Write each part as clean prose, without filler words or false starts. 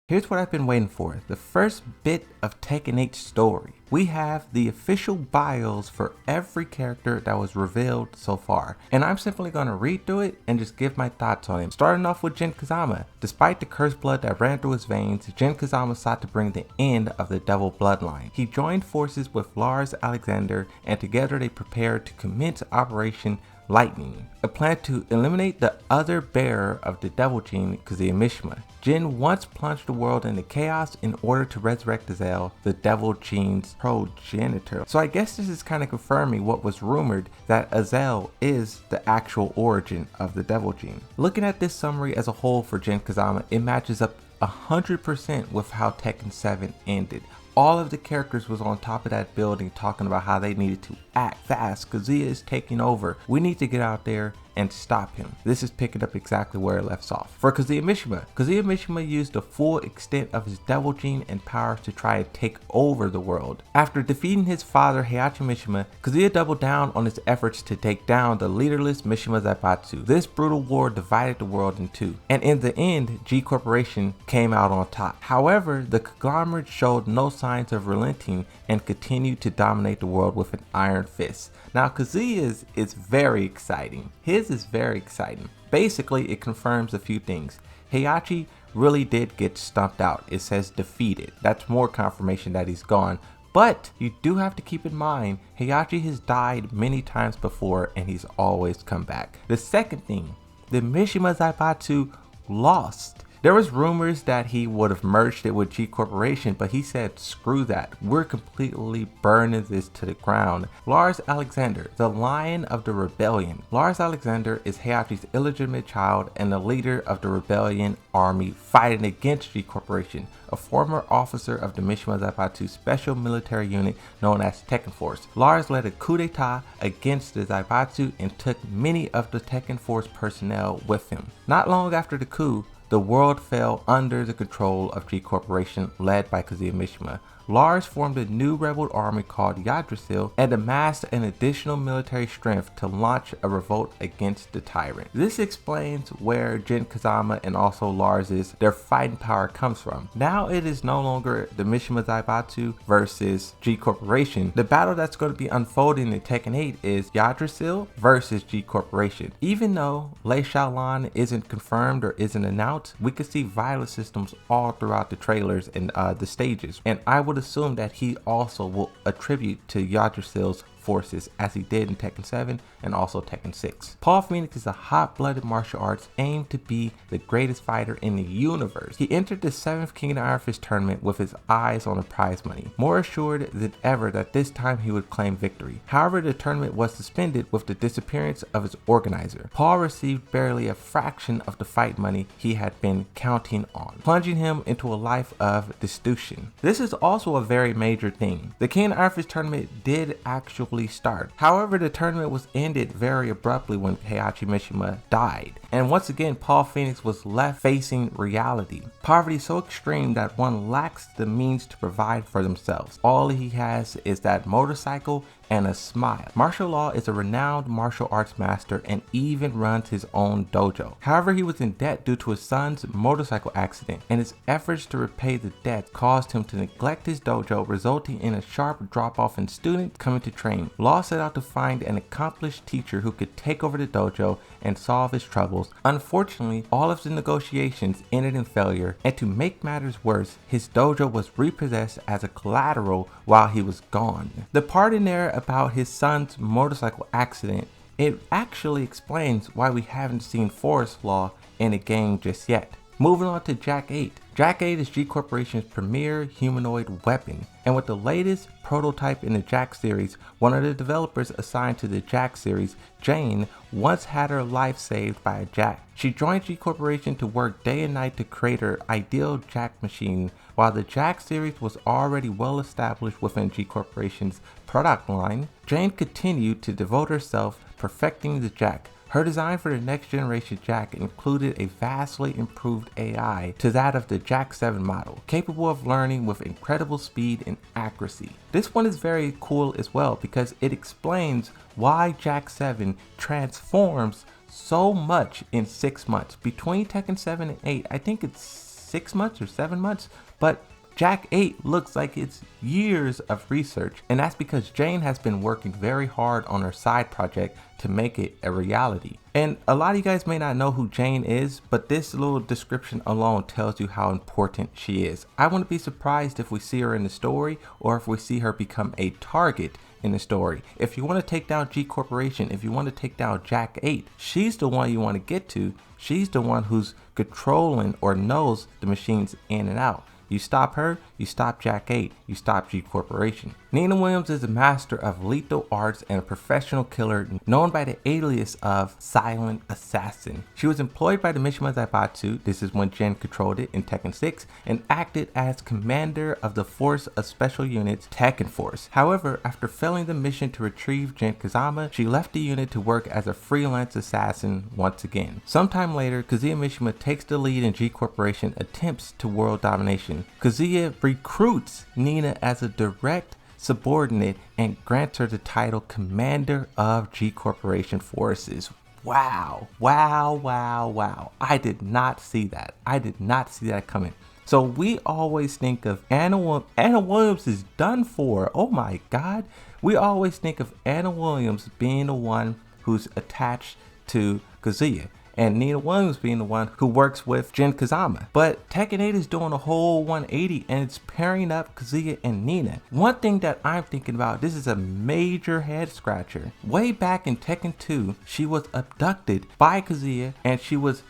Here's what I've been waiting for, the first bit of Tekken 8 story. We have the official bios for every character that was revealed so far, and I'm simply going to read through it and just give my thoughts on it. Starting off with Jin Kazama. Despite the cursed blood that ran through his veins, Jin Kazama sought to bring the end of the devil bloodline. He joined forces with Lars Alexander, and together they prepared to commence Operation Lightning, a plan to eliminate the other bearer of the devil gene, Kazuya Mishima. Jin once plunged the world into chaos in order to resurrect Azazel, the devil gene's progenitor. So I guess this is kind of confirming what was rumored, that Azazel is the actual origin of the devil gene. Looking at this summary as a whole for Jin Kazama, it matches up 100% with how Tekken 7 ended. All of the characters was on top of that building talking about how they needed to act fast. Kazuya is taking over. We need to get out there and stop him. This is picking up exactly where it left off. For Kazuya Mishima used the full extent of his devil gene and powers to try and take over the world. After defeating his father Heihachi Mishima, Kazuya doubled down on his efforts to take down the leaderless Mishima Zaibatsu. This brutal war divided the world in two, and in the end, G Corporation came out on top. However, the conglomerate showed no signs of relenting and continued to dominate the world with an iron fist. Now Kazuya's is very exciting. His is very exciting. Basically, it confirms a few things. Heihachi really did get stumped out. It says defeated. That's more confirmation that he's gone. But you do have to keep in mind, Heihachi has died many times before and he's always come back. The second thing, the Mishima Zaibatsu lost. There was rumors that he would have merged it with G Corporation, but he said, screw that. We're completely burning this to the ground. Lars Alexander, the Lion of the Rebellion. Lars Alexander is Heihachi's illegitimate child and the leader of the rebellion army fighting against G Corporation, a former officer of the Mishima Zaibatsu special military unit known as Tekken Force. Lars led a coup d'etat against the Zaibatsu and took many of the Tekken Force personnel with him. Not long after the coup, the world fell under the control of G Corporation led by Kazuya Mishima. Lars formed a new rebel army called Yggdrasil and amassed an additional military strength to launch a revolt against the tyrant. This explains where Jin Kazama and also Lars's their fighting power comes from. Now it is no longer the Mishima Zaibatsu versus G Corporation. The battle that's going to be unfolding in Tekken 8 is Yggdrasil versus G Corporation. Even though Lei Xiaolan isn't confirmed or isn't announced, we could see violent systems all throughout the trailers and the stages, and I would assume that he also will attribute to Yggdrasil's forces as he did in Tekken 7 and also Tekken 6. Paul Phoenix is a hot-blooded martial arts aimed to be the greatest fighter in the universe. He entered the 7th King of Iron Fist tournament with his eyes on the prize money, more assured than ever that this time he would claim victory. However, the tournament was suspended with the disappearance of its organizer. Paul received barely a fraction of the fight money he had been counting on, plunging him into a life of destitution. This is also a very major thing. The King of Iron Fist tournament did actually start. However, the tournament was ended very abruptly when Heihachi Mishima died, and once again Paul Phoenix was left facing reality. Poverty so extreme that one lacks the means to provide for themselves. All he has is that motorcycle and a smile. Martial Law is a renowned martial arts master and even runs his own dojo. However, he was in debt due to his son's motorcycle accident, and his efforts to repay the debt caused him to neglect his dojo, resulting in a sharp drop-off in students coming to train. Law set out to find an accomplished teacher who could take over the dojo and solve his troubles. Unfortunately, all of the negotiations ended in failure, and to make matters worse, his dojo was repossessed as a collateral while he was gone. The part in there about his son's motorcycle accident, it actually explains why we haven't seen Forest Law in a game just yet. Moving on to Jack 8. Jack 8 is G Corporation's premier humanoid weapon, and with the latest prototype in the Jack series, one of the developers assigned to the Jack series, Jane, once had her life saved by a Jack. She joined G Corporation to work day and night to create her ideal Jack machine. While the Jack series was already well established within G Corporation's product line, Jane continued to devote herself perfecting the Jack. Her design for the next generation Jack included a vastly improved AI to that of the Jack 7 model, capable of learning with incredible speed and accuracy. This one is very cool as well because it explains why Jack 7 transforms so much in 6 months. Between Tekken 7 and 8, I think it's 6 months or 7 months, but Jak 8 looks like it's years of research, and that's because Jane has been working very hard on her side project to make it a reality. And a lot of you guys may not know who Jane is, but this little description alone tells you how important she is. I wouldn't be surprised if we see her in the story, or if we see her become a target in the story. If you want to take down G Corporation, if you want to take down Jak 8, she's the one you want to get to. She's the one who's controlling or knows the machines in and out. You stop her, you stop Jak 8, you stop G Corporation. Nina Williams is a master of lethal arts and a professional killer known by the alias of Silent Assassin. She was employed by the Mishima Zaibatsu, this is when Jin controlled it in Tekken 6, and acted as commander of the Force of Special Units Tekken Force. However, after failing the mission to retrieve Jin Kazama, she left the unit to work as a freelance assassin once again. Sometime later, Kazuya Mishima takes the lead in G Corporation attempts to world domination. Kazuya recruits Nina as a direct subordinate and grants her the title Commander of G Corporation Forces. Wow, wow, wow, wow. I did not see that. I did not see that coming. So we always think of Anna Williams is done for. Oh my God. We always think of Anna Williams being the one who's attached to Kazuya, and Nina Williams being the one who works with Jin Kazama. But Tekken 8 is doing a whole 180 and it's pairing up Kazuya and Nina. One thing that I'm thinking about, this is a major head scratcher. Way back in Tekken 2, she was abducted by Kazuya and she was,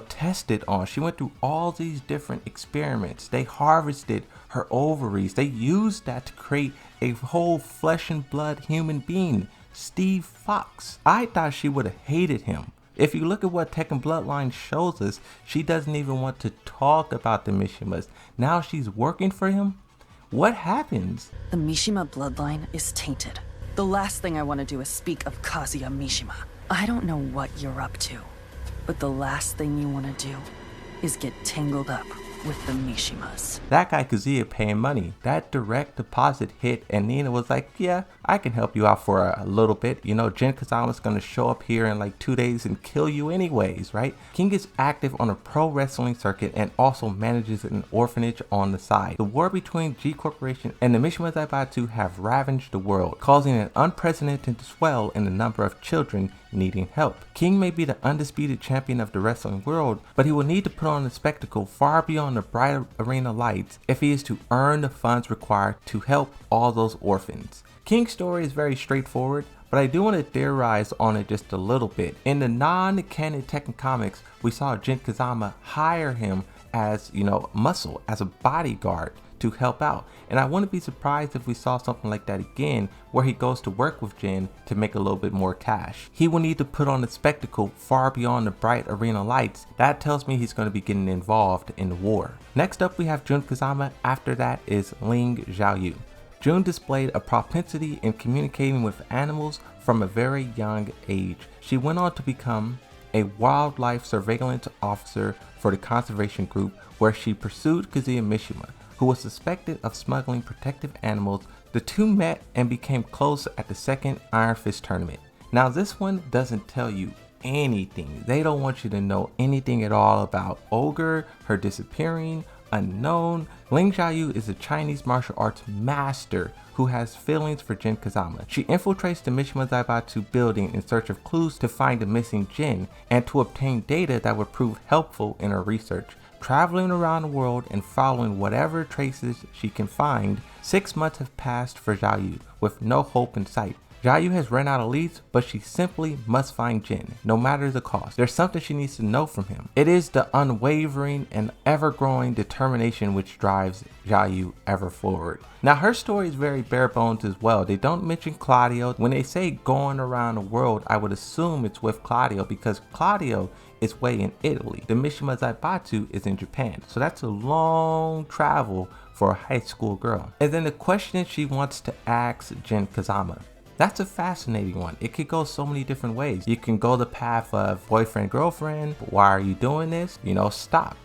tested on. She went through all these different experiments. They harvested her ovaries. They used that to create a whole flesh and blood human being, Steve Fox. I thought she would have hated him. If you look at what Tekken Bloodline shows us, she doesn't even want to talk about the Mishimas. Now she's working for him? What happens? The Mishima bloodline is tainted. The last thing I want to do is speak of Kazuya Mishima. I don't know what you're up to, but the last thing you want to do is get tangled up with the Mishimas. That guy Kazuya paying money. That direct deposit hit and Nina was like, yeah, I can help you out for a little bit. Jin Kazama's gonna show up here in like 2 days and kill you anyways, right? King is active on a pro wrestling circuit and also manages an orphanage on the side. The war between G Corporation and the Mishima Zaibatsu have ravaged the world, causing an unprecedented swell in the number of children needing help. King may be the undisputed champion of the wrestling world, but he will need to put on a spectacle far beyond the bright arena lights if he is to earn the funds required to help all those orphans. King's story is very straightforward, but I do want to theorize on it just a little bit. In the non-canon Tekken comics, we saw Jin Kazama hire him as, muscle, as a bodyguard to help out. And I wouldn't be surprised if we saw something like that again, where he goes to work with Jin to make a little bit more cash. He will need to put on a spectacle far beyond the bright arena lights. That tells me he's going to be getting involved in the war. Next up we have Jin Kazama. After that is Ling Yayu. Jun displayed a propensity in communicating with animals from a very young age. She went on to become a wildlife surveillance officer for the conservation group, where she pursued Kazuya Mishima, who was suspected of smuggling protective animals. The two met and became close at the second Iron Fist tournament. Now this one doesn't tell you anything. They don't want you to know anything at all about Ogre, her disappearing, unknown. Ling Yayu is a Chinese martial arts master who has feelings for Jin Kazama. She infiltrates the Mishima Zaibatsu building in search of clues to find the missing Jin and to obtain data that would prove helpful in her research. Traveling around the world and following whatever traces she can find, 6 months have passed for Yayu with no hope in sight. Yayu has run out of leads, but she simply must find Jin, no matter the cost. There's something she needs to know from him. It is the unwavering and ever-growing determination which drives Yayu ever forward. Now her story is very bare bones as well. They don't mention Claudio. When they say going around the world, I would assume it's with Claudio, because Claudio is way in Italy. The Mishima Zaibatsu is in Japan. So that's a long travel for a high school girl. And then the question she wants to ask Jin Kazama. That's a fascinating one. It could go so many different ways. You can go the path of boyfriend, girlfriend. Why are you doing this? Stop.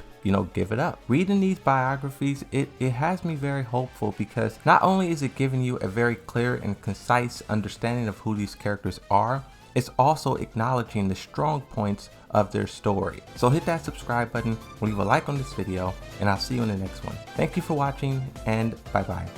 Give it up. Reading these biographies, it has me very hopeful, because not only is it giving you a very clear and concise understanding of who these characters are, it's also acknowledging the strong points of their story. So hit that subscribe button, leave a like on this video, and I'll see you in the next one. Thank you for watching, and bye bye.